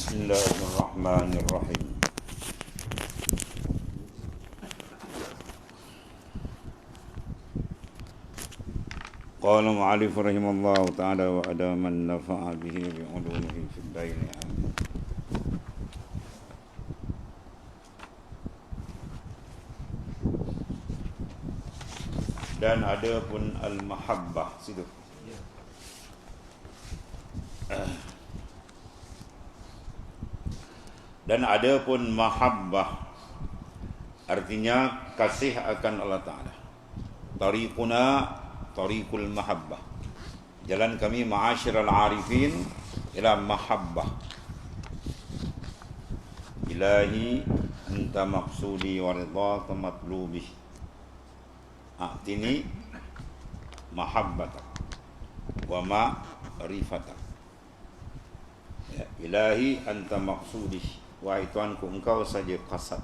Bismillahirrahmanirrahim. Qala mu'allif rahimallahu ta'ala wa adaman nafa'a bihi bi'ulumihi fid daini amin. Dan ada pun al-mahabbah situ. Dan ada pun mahabbah, artinya kasih akan Allah Ta'ala. Tariquna tariqul mahabbah, jalan kami ma'asyiral arifin ila mahabbah. Ilahi anta maqsudi wa ridhaka matlubi, a'tini mahabbatak wa ma'rifatak. Ya, ilahi anta maqsudi, wahai Tuhanku, engkau saja qasad,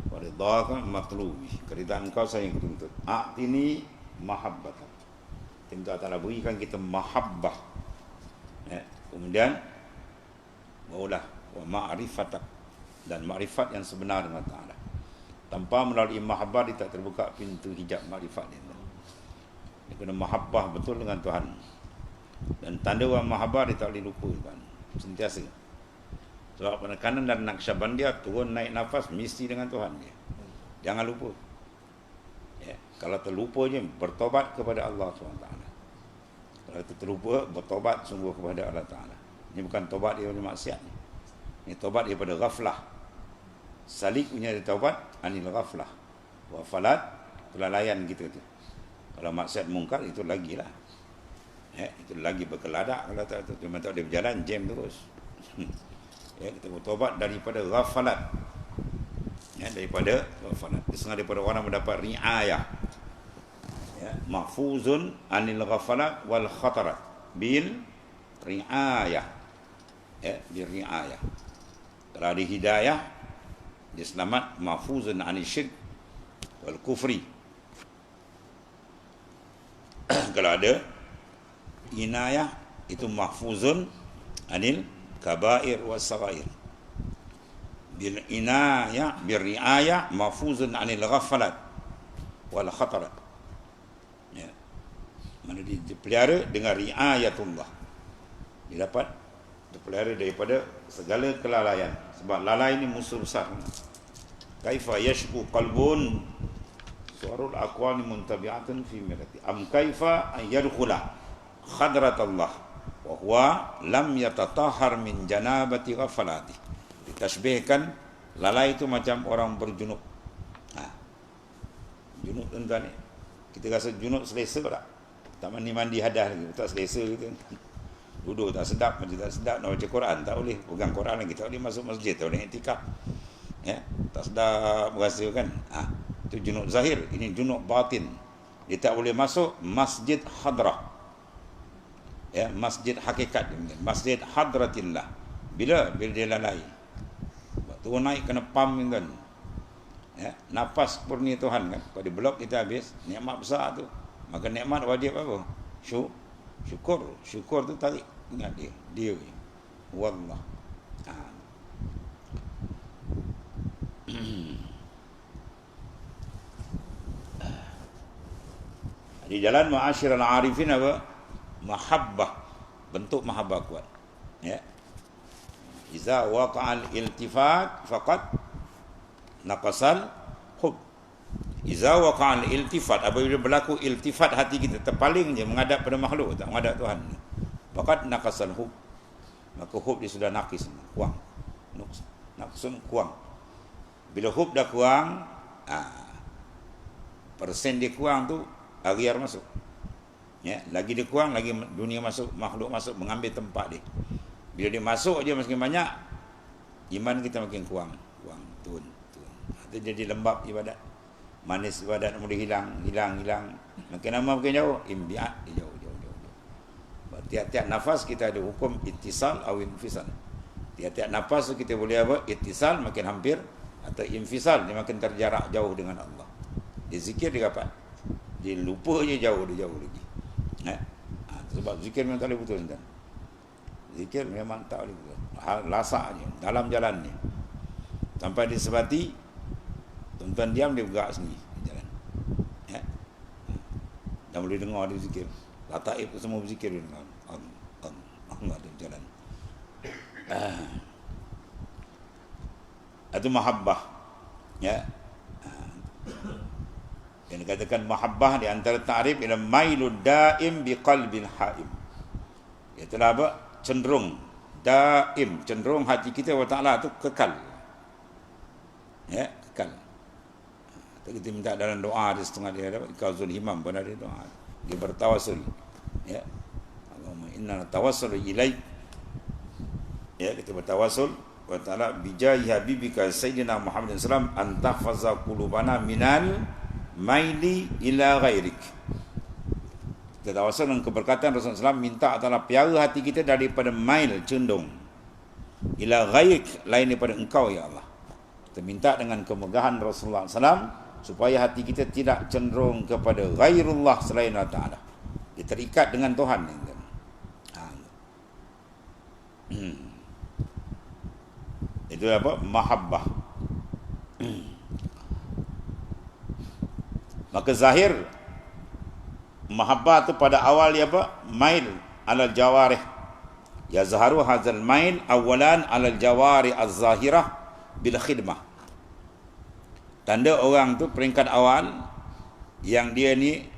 wa ridhaka matlubi, keridhaan engkau saja yang kutuntut. A'tini mahabbatak, minta Ta'ala berikan kita mahabbah, ya. Kemudian maulah wa ma'rifatak, dan ma'rifat yang sebenar dengan Ta'ala. Tanpa melalui mahabbah dia tak terbuka pintu hijab ma'rifat dia. Dia kena mahabbah betul dengan Tuhan. Dan tanda wa mahabbah dia tak boleh lupa Tuhan sentiasa. Sebab penekanan dan Naqsyabandiyah turun naik nafas mesti dengan Tuhan dia. Jangan lupa. Ya, kalau terlupa je bertobat kepada Allah SWT. Kalau terlupa bertobat sungguh kepada Allah Taala. Ini bukan tobat daripada maksiat. Ini tobat daripada ghaflah. Salik punya taubat anil ghaflah. Wa falat kelalaian gitu tu. Kalau maksiat mungkar itu lagilah. Ya, itu lagi berkeladak kalau tak tu cuma tak dia berjalan jam terus. Ya, kita bertobat daripada ghafalat. Ya, daripada ghafalat. Setengah daripada orang mendapat riayah. Ya, mahfuzun anil ghafalat wal khatarat bil riayah. Ya, bil riayah. Kalau ada hidayah, dia selamat, mahfuzun anil syirk wal kufri. Kalau ada inayah, itu mahfuzun anil kabair was sagair. Bil inayah bil riayah mahfuzun anil ghafalat wal khatarat. Ya. Mana dipelihara dengan riayatullah. Dia dapat dipelihara daripada segala kelalaian. Sebab lalai ini musuh besar. Kaifa yashku qalbun suarul aqwani muntabi'atun fi mirati. Am kaifa yadkhula khadratullah wa huwa lam yatatahhar min janabati ghafalati. Ditasbihkan lalai itu macam orang berjunub. Junub tuan-tuan ni, kita rasa junub selesa tak? Tak mandi hadas lagi, tak selesa gitu. Duduk tak sedap, macam tak sedap nak baca Quran, tak boleh pegang Quran lagi, tak boleh masuk masjid, tak boleh iktikaf. Ya, tak sedap berasa kan? Itu junub zahir, ini junub batin. Dia tak boleh masuk masjid hadrah. Ya, masjid hakikat, masjid hadratillah. Bila dia lalai. Waktu naik kena pam kan. Ya, nafas murni Tuhan kan. Kalau di blok kita habis, nikmat besar tu. Maka nikmat wajib apa? Syukur tu tarik ingat dia. Wallah. Di jalan ma'asyiral arifin apa? Mahabbah, bentuk mahabbah kuat. Ya. Iza waqa'al iltifat faqad naqasal hub. Iza waqa'al iltifat, apabila berlaku iltifat hati kita terpaling je menghadap pada makhluk, tak menghadap Tuhan. Faqad naqasal hub. Maka hub dia sudah naqis, kurang. Naqsun kurang. Bila hub dah kurang, persen dia kurang tu aghyar masuk. Ya, lagi dia kurang, lagi dunia masuk, makhluk masuk mengambil tempat dia. Bila dia masuk aja makin banyak, iman kita makin kurang, turun. Itu jadi lembab ibadat. Manis ibadat mula hilang. Makin lama makin jauh, imbiat dia jauh. Tiap-tiap nafas kita ada hukum ittisal atau infisal. Tiap-tiap nafas tu kita boleh apa? Ittisal makin hampir, atau infisal dia makin terjarak jauh dengan Allah. Dia zikir dia dapat. Dia lupa je jauh lagi. Sebab zikir memang tak boleh putus kan. Zikir memang tak boleh betul. Lasaknya dalam jalannya. Sampai dia sebati, tuan-tuan diam, dia bergerak sendiri di jalan. Ya. Dan boleh dengar dia zikir. Lataib semua berzikir dia dengar. Allah di jalan. Itu mahabbah. Ya. Yang dikatakan mahabbah di antara ta'rif ialah mailud daim biqalbin haim. Itulah apa? Cenderung daim, cenderung hati kita kepada Taala tu kekal. Ya, kekal. Kita minta dalam doa di setengah dia dapat kauzul himam pada dia doa. Dia bertawassul. Ya. Allahumma inna natawassalu ilaik. Ya, kita bertawassul wa ta'ala bijahi habibika sayyidina Muhammad sallallahu alaihi wasallam an tahfaza qulubana minal maili ila ghairik. Kita tawassul dengan keberkatan Rasulullah SAW, minta Allah piara hati kita daripada mail, cenderung ila ghairik, lain daripada engkau ya Allah. Kita minta dengan kemegahan Rasulullah SAW supaya hati kita tidak cenderung kepada ghairullah selain Allah Ta'ala. Dia terikat dengan Tuhan. Itu apa? Mahabbah. Maka zahir mahabbah tu pada awal dia apa? Mail alal jawarih. Ya zaharu hadzal mail awalan alal jawari az-zahirah bil khidmah. Tanda orang tu peringkat awal yang dia ni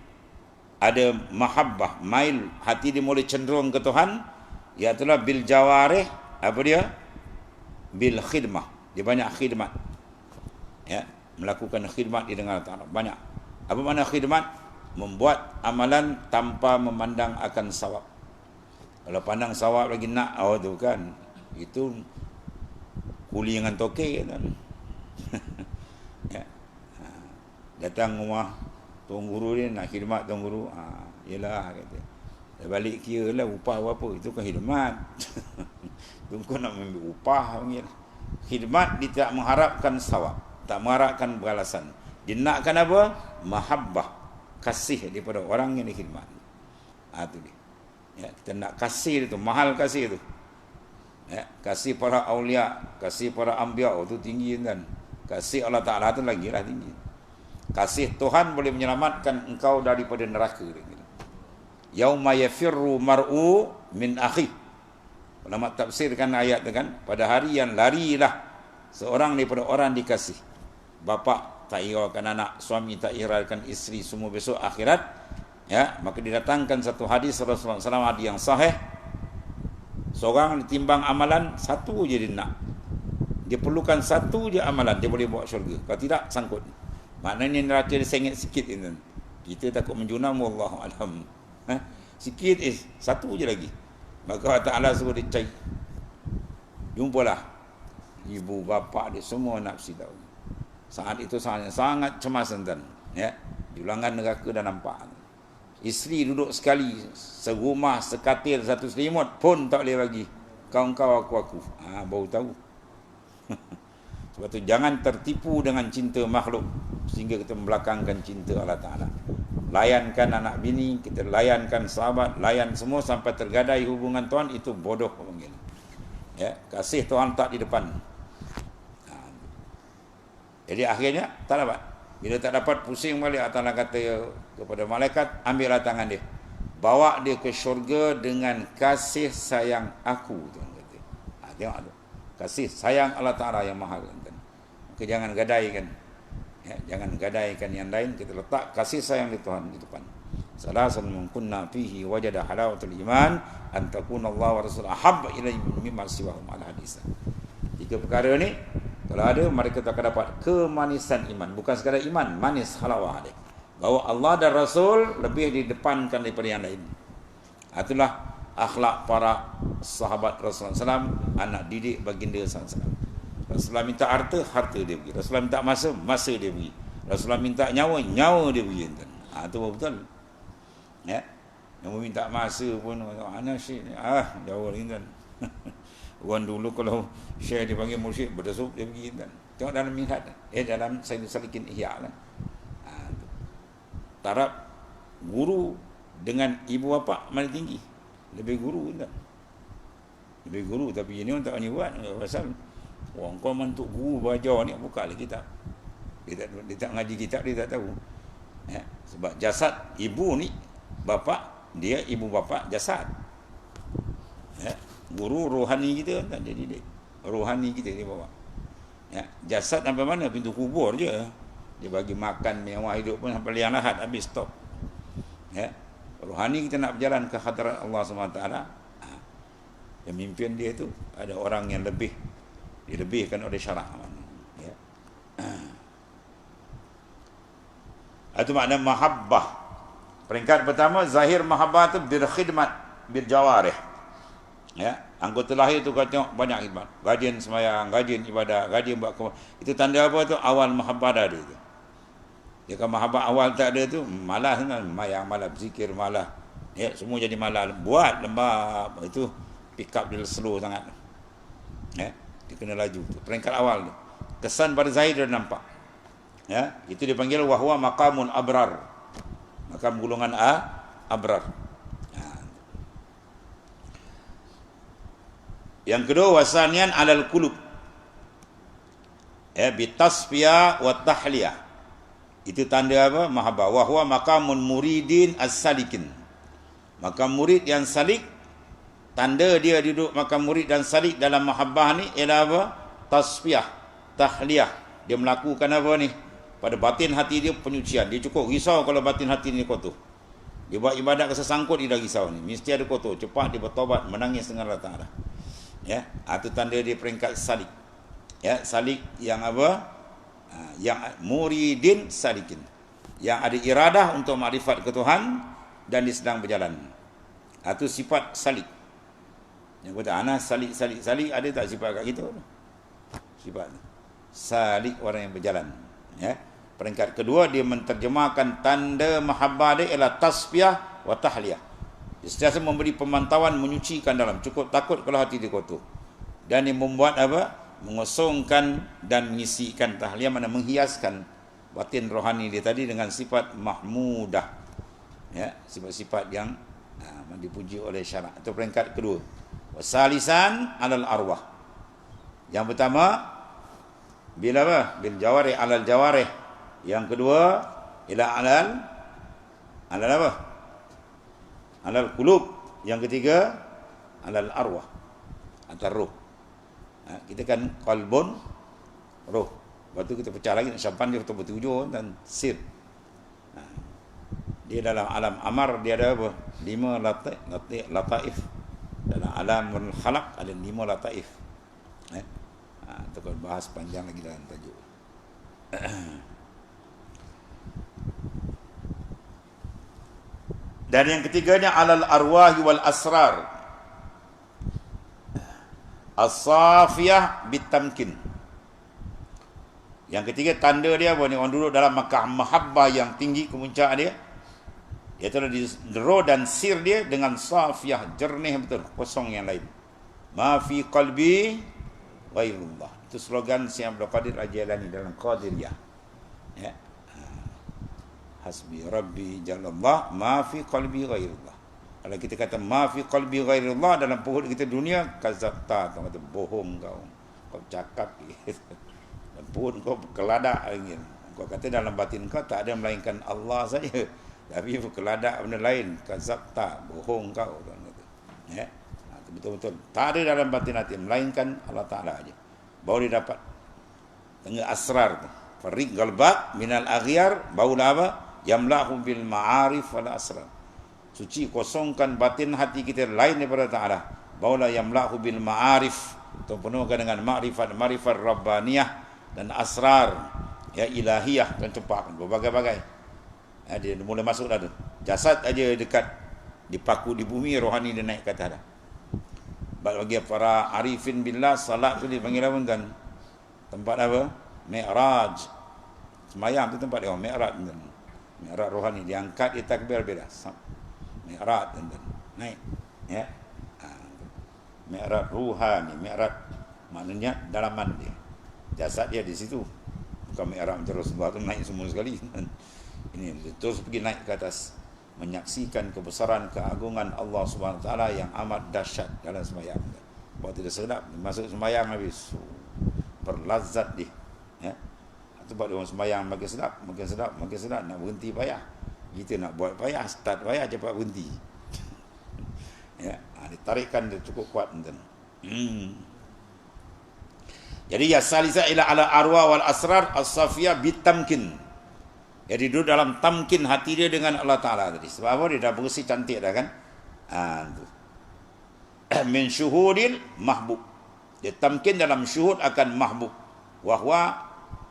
ada mahabbah, mail, hati dia mula cenderung ke Tuhan, iaitu bil jawarih, apa dia? Bil khidmah. Dia banyak khidmat. Ya, melakukan khidmat di dengan Allah Taala. Banyak. Apa makna khidmat? Membuat amalan tanpa memandang akan sawab. Kalau pandang sawab lagi nak, tu kan, itu kuli dengan tokek kan. Ya. Datang rumah tuan guru dia nak khidmat tuan guru, yelah kata. Dia balik kira lah upah apa, itu kan khidmat. Kau nak ambil upah panggil. Khidmat dia tak mengharapkan sawab, tak mengharapkan balasan. Dia nakkan apa? Mahabbah, kasih daripada orang yang dikhidmat. Itu dia. Ya, kita nak kasih itu, mahal kasih itu. Ya, kasih para aulia, kasih para anbiya itu tinggi kan. Kasih Allah Taala itu lagi lah tinggi. Kasih Tuhan boleh menyelamatkan engkau daripada neraka. Yauma yafirru mar'u min akhi. Ulama tafsirkan ayat itu kan, pada hari yang larilah seorang daripada orang dikasih. Bapa tak hiraukan anak, suami tak hiraukan isteri, semua besok akhirat. Ya, maka didatangkan satu hadis Rasulullah SAW yang sahih. Seorang ditimbang amalan, satu je dia nak. Dia perlukan satu je amalan, dia boleh bawa syurga. Kalau tidak, sangkut. Maknanya neraka dia sengit sikit. Kita takut menjunam, wallahu alam. Sikit, satu je lagi. Maka Allah Ta'ala suruh dia cari. Jumpalah ibu, bapa dia, semua nafsi tahu. Saat itu sangat cemas tuan. Ya, di ulangan neraka dah nampak. Isteri duduk sekali, serumah, sekatil, satu selimut pun tak boleh bagi. Kau-kau, aku. Baru tahu. Sebab tu jangan tertipu dengan cinta makhluk sehingga kita membelakangkan cinta Allah Ta'ala. Layankan anak bini, kita layankan sahabat, layan semua sampai tergadai hubungan Tuhan, itu bodoh panggil. Ya, kasih Tuhan tak di depan. Jadi akhirnya tak dapat. Bila tak dapat, pusing balik. Allah Ta'ala kata kepada malaikat, ambillah tangan dia, bawa dia ke syurga dengan kasih sayang aku. Tuhan kata. Tengok tu, kasih sayang Allah Ta'ala yang mahal. Maka jangan gadaikan. Ya, jangan gadaikan yang lain, kita letak kasih sayang di Tuhan di depan. Salasun man kunna fihi wajada halawatul iman an takuna Allah wa rasul ahabba ilaihi mimma siwahum al hadis. Tiga perkara ni kalau ada, mereka akan dapat kemanisan iman. Bukan sekadar iman, manis halawah dia. Bahawa Allah dan Rasul lebih didepankan daripada yang lain. Itulah akhlak para sahabat Rasulullah SAW, anak didik baginda SAW. Rasulullah minta harta, harta dia beri. Rasulullah minta masa, masa dia beri. Rasulullah minta nyawa, nyawa dia beri. Itu betul. Ya. Yang minta masa pun, mana syekh ni? Jauh lagi kan. Orang dulu kalau syekh dipanggil mursyid, berdasuk dia pergi kan. Tengok dalam minhaj, dalam Sayyidul Salikin Ihya kan. Taraf guru dengan ibu bapa mana tinggi? Lebih guru kan. Lebih guru, tapi ini orang tak boleh buat. Pasal orang kau mantuk guru belajar ni, buka lah kitab. Dia tak ngaji kitab, dia tak tahu. Ya, sebab jasad ibu ni, bapa, dia ibu bapa jasad. Ya, guru rohani kita kan, jadi dia rohani kita dia bawa. Ya, jasad sampai mana? Pintu kubur je. Dia bagi makan mewah hidup pun sampai liang lahat, habis stop. Ya, rohani kita nak berjalan ke hadirat Allah SWT. Yang mimpin dia tu ada orang yang lebih dilebihkan oleh syarak. Ya. Itu makna mahabbah. Peringkat pertama, zahir mahabbah tu berkhidmat bil jawarih. Ya, anggota lahir tu kau tengok banyak khidmat. Rajin sembahyang, rajin ibadah, rajin buat itu tanda apa tu? Awal mahabbah dah ada tu. Dia kalau mahabbah awal tak ada tu, malas kan, mayang malas, berzikir malas. Ya, semua jadi malas. Buat lembab itu pick up dia slow sangat. Ya, dia kena laju. Peringkat awal tu. Kesan pada zahir dia nampak. Ya, itu dipanggil wahwa maqamun abrar. Makam golongan abrar. Yang kedua, wasanian alal qulub. Ya, bitasfiyah wa tahliyah. Itu tanda apa? Mahabbah. Wa huwa maqamun muridin as-salikin. Makam murid yang salik, tanda dia duduk makam murid dan salik dalam mahabbah ni ialah apa? Tasfiyah, tahliyah. Dia melakukan apa ni? Pada batin hati dia penyucian. Dia cukup risau kalau batin hati ni kotor. Dia buat ibadat kesesangkut, dia dah risau ni. Mesti ada kotor. Cepat dia bertaubat, menangis dengan Allah Ta'ala. Ya, itu tanda dia peringkat salik. Ya, salik yang apa? Yang muridin salikin, yang ada iradah untuk makrifat ke Tuhan dan dia sedang berjalan. Itu sifat salik. Yang kata ana salik ada tak sifat kat kita? Sifat salik orang yang berjalan. Ya. Peringkat kedua, dia menterjemahkan tanda mahabbah dia ialah tasfiyah wa tahliyah. Dia sentiasa memberi pemantauan, menyucikan dalam, cukup takut kalau hati dia kotor. Dan dia membuat apa? Mengosongkan dan mengisikan tahliyah, mana menghiaskan batin rohani dia tadi dengan sifat mahmudah. Ya, sifat-sifat yang dipuji oleh syarak. Itu peringkat kedua. Wasalisan alal arwah. Yang pertama bila apa? Bil jawarih alal jawarih. Yang kedua ila alal apa? Alal qulub. Yang ketiga alal arwah, antar roh. Kita kan qalbun, roh. Lepas tu kita pecah lagi, syampan dia betul-betul dan sir. Dia dalam alam amar dia ada apa? 5 lataif. Dalam alam khalaq ada 5 lataif. Itu kan bahas panjang lagi dalam tajuk. Dan yang ketiganya alal arwahi wal asrar. As-safiyah bitamkin. Yang ketiga tanda dia apa ni? Orang duduk dalam makam mahabbah yang tinggi kemuncak dia. Iaitu di roh dan sir dia dengan safiyah, jernih betul, kosong yang lain. Ma fi qalbi ghairullah. Itu slogan Syekh Abdul Qadir Al-Jailani dalam Qadiriyah. Ya. Hasbi Rabbi Jalallah ma fi qalbi ghairullah. Kalau kita kata ma fi qalbi ghairullah dalam perut kita dunia, kazabta, kau kata bohong kau cakap gitu. Dan perut kau keladak lagi. Kau kata dalam batin kau tak ada melainkan Allah saja. Tapi keladak benda lain, kazabta, bohong kau kata. Ya. Betul-betul tak ada dalam batin hati melainkan Allah Taala aja. Baru dia dapat tengah asrar tu. Fariq galbat minal aghyar, baula apa? Yamlahu bil ma'arif wal asrar. Suci, kosongkan batin hati kita lain daripada Ta'ala. Baula yamlahu bil ma'arif, itu penuhkan dengan ma'rifat rabbaniyah dan asrar ya ilahiyah, dan cempakkan berbagai-bagai. Dia mula masuk dah tu. Jasad aja dekat dipaku di bumi, rohani dia naik ke atas dah. Bagi para arifin billah, salat tu dipanggil apa kan? Tempat apa? Mi'raj. Semayang tu tempat dia Mi'raj kan. Mi'raj rohani, diangkat, dia takbir beda. Mi'raj dan naik, ya. Mi'raj ruhani, mi'raj maknanya dalaman dia. Jasad dia di situ. Bukan mi'raj terus Rasulullah tu naik semua sekali. Ini terus pergi naik ke atas, menyaksikan kebesaran keagungan Allah Subhanahu Wa Taala yang amat dahsyat dalam sembahyang. Waktu dia sedap, masuk sembahyang habis. Berlazat dia. Ya. Sebab dia orang sembahyang makin sedap, nak berhenti payah. Kita nak buat payah, start payah, cepat berhenti. Ya, ditarikkan dia cukup kuat tuan. Jadi ya salisa ila ala arwah wal asrar as-safiyah bitamkin. Jadi duduk dalam tamkin hati dia dengan Allah Taala tadi. Sebab apa? Dia dah bersih cantik dah kan? Tu. Min syuhudil mahbub. Dia tamkin dalam syuhud akan mahbub. Wa huwa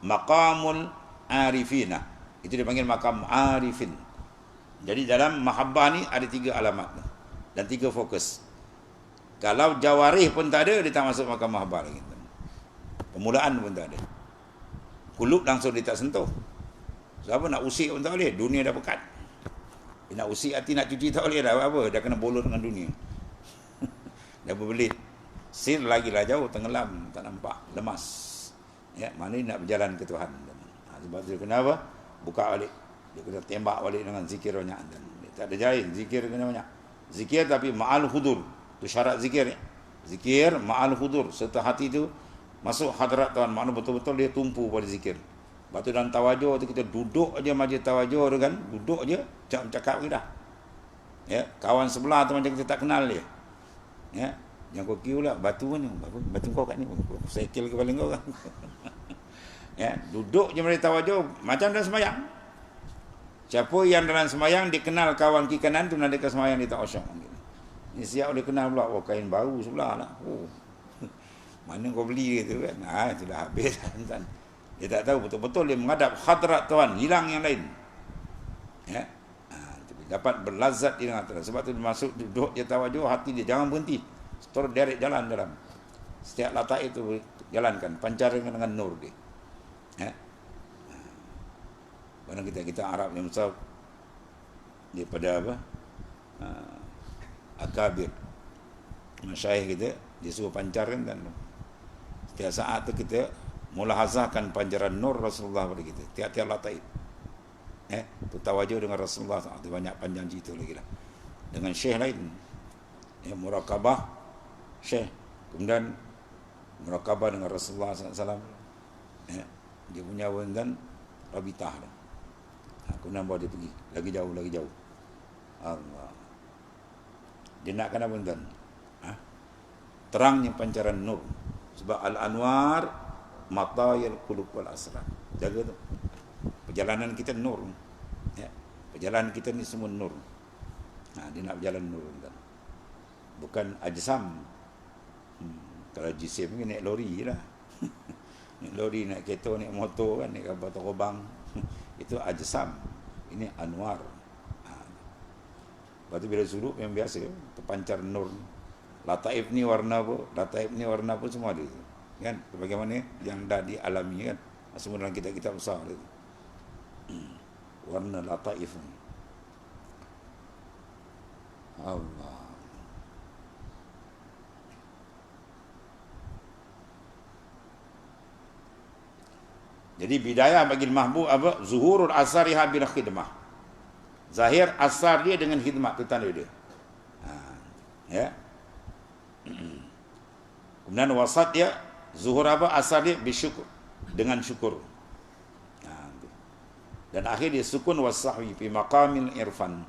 maqamul arifina. Itu dipanggil maqam arifin. Jadi dalam mahabbah ni ada 3 alamat dan 3 fokus. Kalau jawarih pun tak ada, dia tak masuk maqam mahabbah lagi. Permulaan pun tak ada. Kulub langsung dia tak sentuh. Sebab nak usik pun tak boleh, dunia dah pekat. Dia nak usik hati, nak cuci tak boleh dah, apa? Dah kena bolot dengan dunia. Dah berbelit. Sir lagilah jauh, tenggelam, tak nampak, lemas. Ya, mana dia nak berjalan ke Tuhan. Sebab tu kena apa? Buka balik. Dia kena tembak balik dengan zikir banyak. Dan dia tak ada jahil, zikir kena banyak. Zikir tapi ma'al hudur. Itu syarat zikir. Zikir ma'al hudur. Serta hati itu masuk hadrat Tuhan. Makna betul-betul dia tumpu pada zikir. Lepas tu dalam tawajuh tu kita duduk aja majlis tawajuh tu kan. Duduk aja, cakap kita dah. Ya, kawan sebelah tu macam kita tak kenal dia. Ya, yang kau kira lah, batu ni, batu kau kat ni, sekil kepala kau kan. Ya, duduk je majlis tawajuh macam dalam sembahyang. Siapa yang dalam sembahyang dikenal kawan kiri kanan tu nak dekat sembahyang dia tak osyok. Ni siap dia kenal pula, oh kain baru sebelah lah. Oh. Mana kau beli gitu kan? Itu dah habis kan. Dia tak tahu betul-betul dia menghadap hadrat Tuhan, hilang yang lain. Ya. Dapat berlazat di dengan Tuhan. Sebab tu dia masuk duduk je tawajuh, hati dia jangan berhenti. Terus derek jalan dalam. Setiap latak itu jalankan, pancarkan dengan nur dia. Ya. Barang kita Arab yang besar daripada apa? Akabir. Masyayikh kita dia suruh pancarkan dan setiap saat tu kita mulahazahkan pancaran nur Rasulullah pada kita. Tiap-tiap lataif. Tu tawajuh dengan Rasulullah. Itu banyak panjang cerita lagi lah. Dengan syekh lain. Murakabah syekh. Kemudian murakabah dengan Rasulullah SAW. Dia punya wendan rabitah dah. Kemudian bawa dia pergi. Lagi jauh. Allah. Dia nakkan apa tuan? Terangnya pancaran nur. Sebab al-anwar matayil qulub wal asrar. Jaga tu. Perjalanan kita nur. Ya. Perjalanan kita ni semua nur. Dia nak berjalan nur tuan. Bukan ajsam. Kalau jisim ni naik lori lah. Naik lori, naik kereta, naik motor kan, naik kapal terbang. Itu ajsam. Ini anwar. Lepas tu bila sudut yang biasa, terpancar nur. Lataif ni warna apa, semua ada. Kan? Bagaimana yang dah dialami kan. Semua dalam kitab-kitab besar itu. Warna lataif ni. Allah. Jadi bidayah bagi mahbub apa? Zuhurul asariha bil khidmah. Zahir asar dia dengan khidmat, tu tanda dia. Ya. Kemudian wasat dia, zuhur apa? Asar dia bisyukur, dengan syukur. Dan akhir dia sukun wasahwi fi maqamil irfan.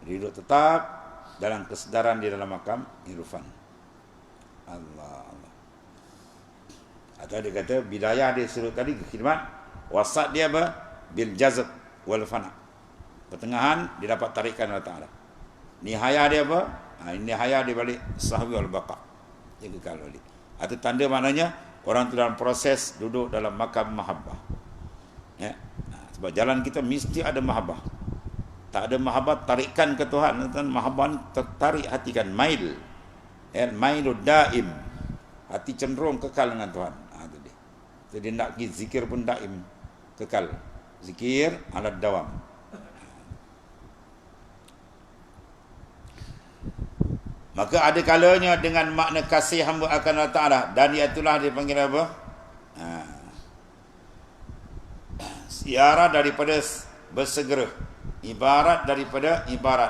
Dia duduk tetap dalam kesedaran dia dalam makam irfan. Allah. Atau dia kata bidayah dia suruh tadi khidmat, wasat dia apa? Bil jazb wal fana. Pertengahan dia dapat tarikan Allah Taala. Nihayah dia apa? Nihayah dia balik sahwi wal baqa. Dia kekal balik. Itu tanda maknanya orang tu dalam proses duduk dalam makam mahabbah. Ya. Sebab jalan kita mesti ada mahabbah. Tak ada mahabbah tarikan ke Tuhan, dan mahabbah ni tertarik hati kan, mail. Ya, mailud daim. Hati cenderung kekal dengan Tuhan. Itu dia. Jadi nak pergi zikir pun daim, kekal. Zikir ala dawam. Maka ada kalanya dengan makna kasih hamba akan Allah Ta'ala. Dan itulah dipanggil apa? Siara daripada bersegera. Ibarat daripada ibarat.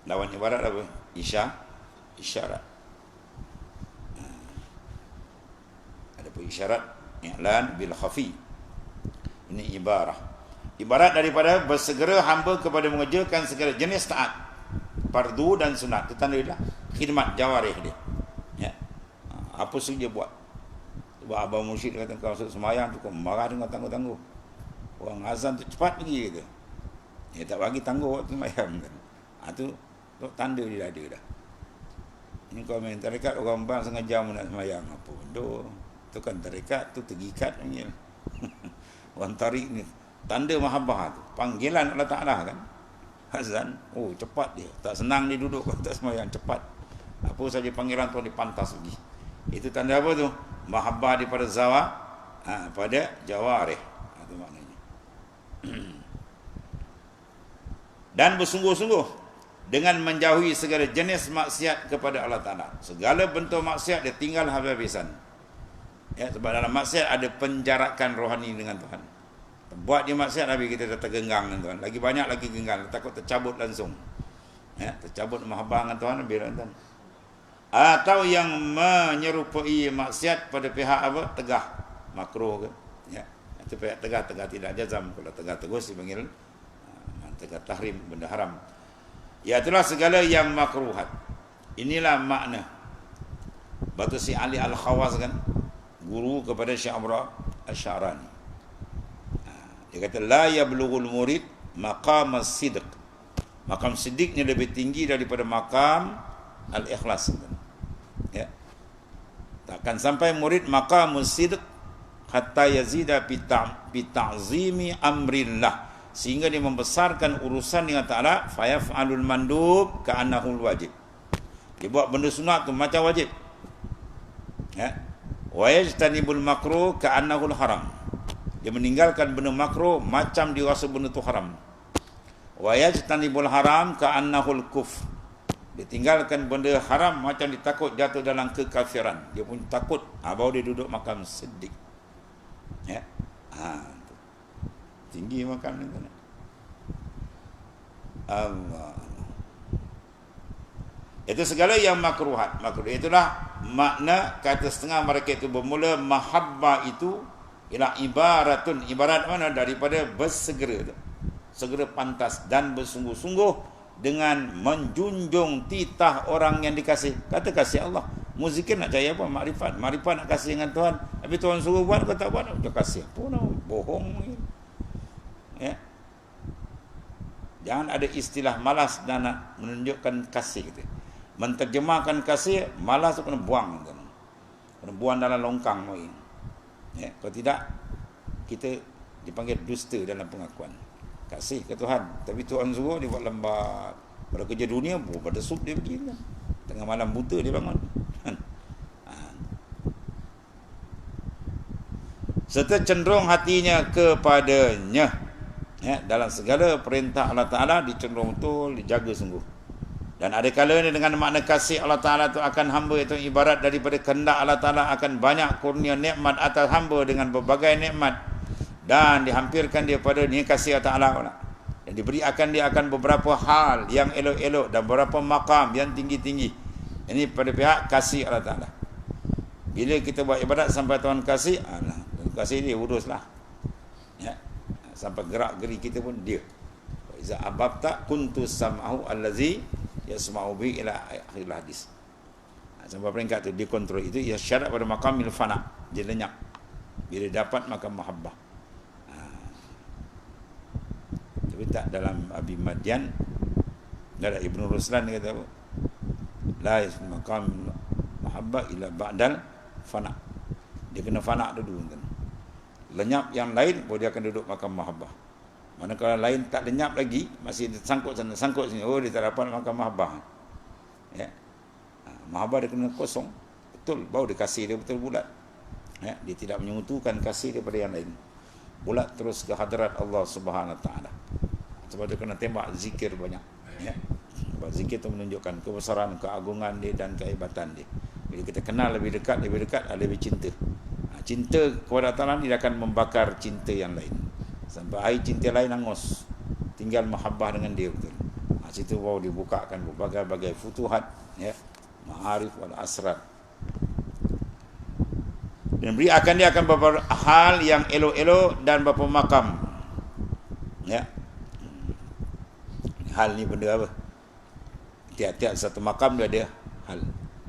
Lawan ibarat apa? Isya. isyarat. Adapun isyarat i'lan bil khafi. Ini ibarat daripada bersegera hamba kepada mengerjakan segala jenis taat, fardu dan sunat. Itu tanda dia khidmat jawarih dia. Ya. Apa saja buat. Sebab abang mursyid kata kau masuk semayang tu kau marah dengan tangguh-tangguh. Orang azan tu cepat pergi gitu. Dia tak bagi tangguh waktu semayang kan. Tu tanda dia ada dah. Ini kau main tarekat orang bang setengah jam nak semayang apa bodoh. Tu kan tarekat tu tergikat panggil. Orang tarik ni tanda mahabbah tu, panggilan Allah Taala kan. Azan, oh cepat dia. Tak senang dia duduk kalau tak semayang, cepat. Apa saja panggilan tu dipantas pergi. Itu tanda apa tu? Mahabbah daripada pada jawarih. Itu maknanya. Dan bersungguh-sungguh dengan menjauhi segala jenis maksiat kepada Allah Taala. Segala bentuk maksiat dia tinggal habis-habisan. Ya, sebab dalam maksiat ada penjarakan rohani dengan Tuhan. Buat dia maksiat habis kita dah tergenggang dengan Tuhan. Lagi banyak lagi genggang, takut tercabut langsung. Ya, tercabut mahabbah dengan Tuhan habis tuan. Atau yang menyerupai maksiat pada pihak apa? Tegah, makruh ke? Ya, itu pihak tegah tidak jazam. Kalau tegah terus dipanggil tegah tahrim, benda haram. Ya, itulah segala yang makruhat. Inilah makna. Batu si Ali Al-Khawas kan, guru kepada Syekh Abra Asy-Sya'rani. Dia kata la yablughul murid maqam as-sidq. Maqam siddiqnya lebih tinggi daripada maqam al-ikhlas. Ya. Takkan sampai murid maqam as-sidq hatta yazida bi ta'zimi amrillah, sehingga dia membesarkan urusan dengan Ta'ala, fayaf'alul mandub ka'annahul wajib. Dia buat benda sunat tu macam wajib. Ya. Wa yajtanibul makruh ka'annahul haram. Dia meninggalkan benda makruh macam dia rasa benda tu haram. Wa yajtanibul haram ka'annahul kufr. Dia tinggalkan benda haram macam dia takut jatuh dalam kekafiran. Dia pun takut, baru dia duduk makam siddiq. Ya. Tinggi makam ni. Allah. Itu segala yang makruhat. Makruh itulah makna kata setengah mereka itu bermula mahabbah itu ialah ibarat mana daripada bersegera, segera pantas dan bersungguh-sungguh dengan menjunjung titah orang yang dikasih. Kata kasih Allah. Muzikir nak cari apa? Makrifat nak kasih dengan Tuhan. Tapi Tuhan suruh buat, kau tak buat, kau kasih apa nak? Bohong. Ya. Jangan ada istilah malas dan nak menunjukkan kasih gitu. Menterjemahkan kasih, malas tu kena buang. Kena buang dalam longkang. Ya, kalau tidak, kita dipanggil dusta dalam pengakuan. Kasih ke Tuhan, tapi Tuhan suruh dia buat lambat. Pada kerja dunia, pada sup dia pergi. Tengah malam buta dia bangun. Serta cenderung hatinya kepadanya. Ya, dalam segala perintah Allah Ta'ala dicenderung betul, dijaga sungguh. Dan ada kalanya dengan makna kasih Allah Ta'ala itu akan hamba itu ibarat daripada kehendak Allah Ta'ala akan banyak kurnia nikmat atas hamba dengan berbagai nikmat, dan dihampirkan dia pada ni kasih Allah Ta'ala, dan diberi akan dia akan beberapa hal yang elok-elok dan beberapa maqam yang tinggi-tinggi. Ini pada pihak kasih Allah Ta'ala. Bila kita buat ibadat sampai Tuhan kasih, kasih dia uruslah. Ya. Sampai gerak-geri kita pun dia. Iza ababta kuntu sam'ahu allazi yasma'u bi ila akhir hadis. Sampai peringkat tu dikontrol itu ia syarat pada maqamil fana, dia lenyap bila dapat makam mahabbah. Tapi tak dalam Abi Madian enggak ada Ibnu Ruslan dia kata apa? La yasma maqam mahabbah ila ba'dal fana. Dia kena fana dulu kan. Lenyap yang lain baru dia akan duduk makam mahabbah. Manakala lain tak lenyap lagi, masih sangkut sana sangkut sini, oh dia tak dapat makam mahabbah. Ya. Mahabbah dia kena kosong betul, baru dia kasih dia betul bulat. Ya, dia tidak menyekutukan kasih daripada yang lain. Bulat terus ke hadrat Allah Subhanahu Wa Taala. Sebab dia kena tembak zikir banyak. Ya. Sebab zikir itu menunjukkan kebesaran, keagungan dia dan kehebatan dia. Bila kita kenal lebih dekat, lebih cinta. Cinta kepada Allah dia akan membakar cinta yang lain. Sampai air cinta lain hangus. Tinggal mahabbah dengan dia betul. Situ baru dibukakan berbagai-bagai futuhat, ya. ma'arif wal asrar. Dan beri akan dia akan beberapa hal yang elok-elok dan beberapa makam. Ya. Hal ni benda apa? Tiap-tiap satu makam dia ada hal.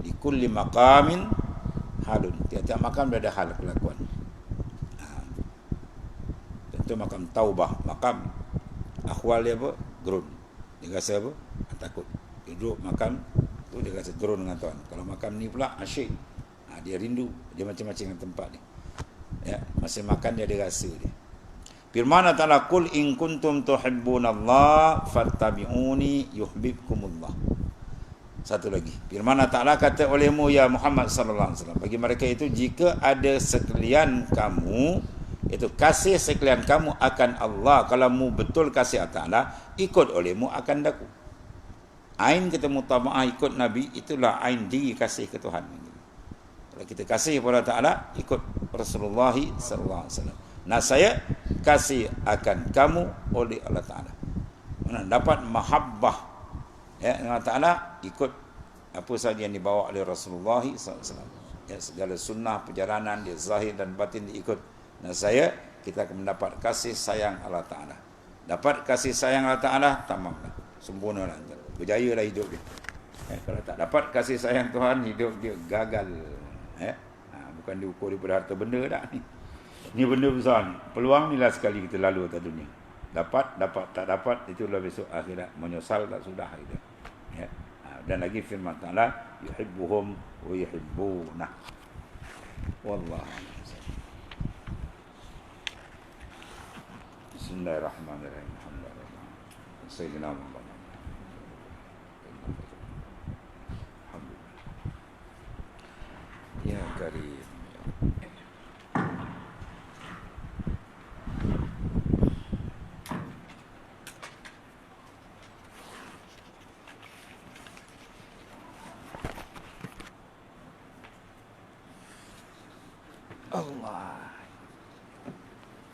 Di kulli maqamin halun. Tiap-tiap makam dia ada hal kelakuan. Contoh makam taubah, makam akhwal dia apa? Gerun. Dia rasa apa? Takut. Dia duduk makam tu dia rasa gerun dengan Tuhan. Kalau makam ni pula asyik. Dia rindu, dia macam-macam dengan tempat ni. Ya, masa makan dia ada rasa dia. Firman Allah Ta'ala, "Qul in kuntum tuhibbunallah fattabi'uni yuhibbukumullah." Satu lagi. Firman Allah Ta'ala kata olehmu ya Muhammad sallallahu alaihi wasallam, bagi mereka itu jika ada sekalian kamu, itu kasih sekalian kamu akan Allah, kalau mu betul kasih Allah Ta'ala, ikut olehmu akan daku. Ain ketemu tama'ah ikut Nabi, itulah ain diri kasih ke Tuhan. Kalau kita kasih kepada Ta'ala, ikut Rasulullah sallallahu alaihi wasallam. Nah, saya kasih akan kamu oleh Allah Ta'ala. Mana dapat mahabbah ya dengan Ta'ala, ikut apa sahaja yang dibawa oleh Rasulullah sallallahu alaihi wasallam. Ya, segala sunnah perjalanan dia zahir dan batin diikut. Nah, kita akan mendapat kasih sayang Allah Ta'ala. Dapat kasih sayang Allah Ta'ala, tamamlah, sempurnalah, berjayalah hidup dia. Kalau tak dapat kasih sayang Tuhan, hidup dia gagal. Bukan diukur daripada harta benda dah ni. Ni benda besar ni. Peluang ni lah sekali kita lalu atas dunia. Dapat, tak dapat, itulah besok akhirat. Menyesal tak sudah itu. Ya. Dan lagi firman Ta'ala, yuhibbuhum wa yuhibbunah. Wallahu Bismillahirrahmanirrahim. Alhamdulillah. Sayyidina Muhammad. Ya Karim. Allah.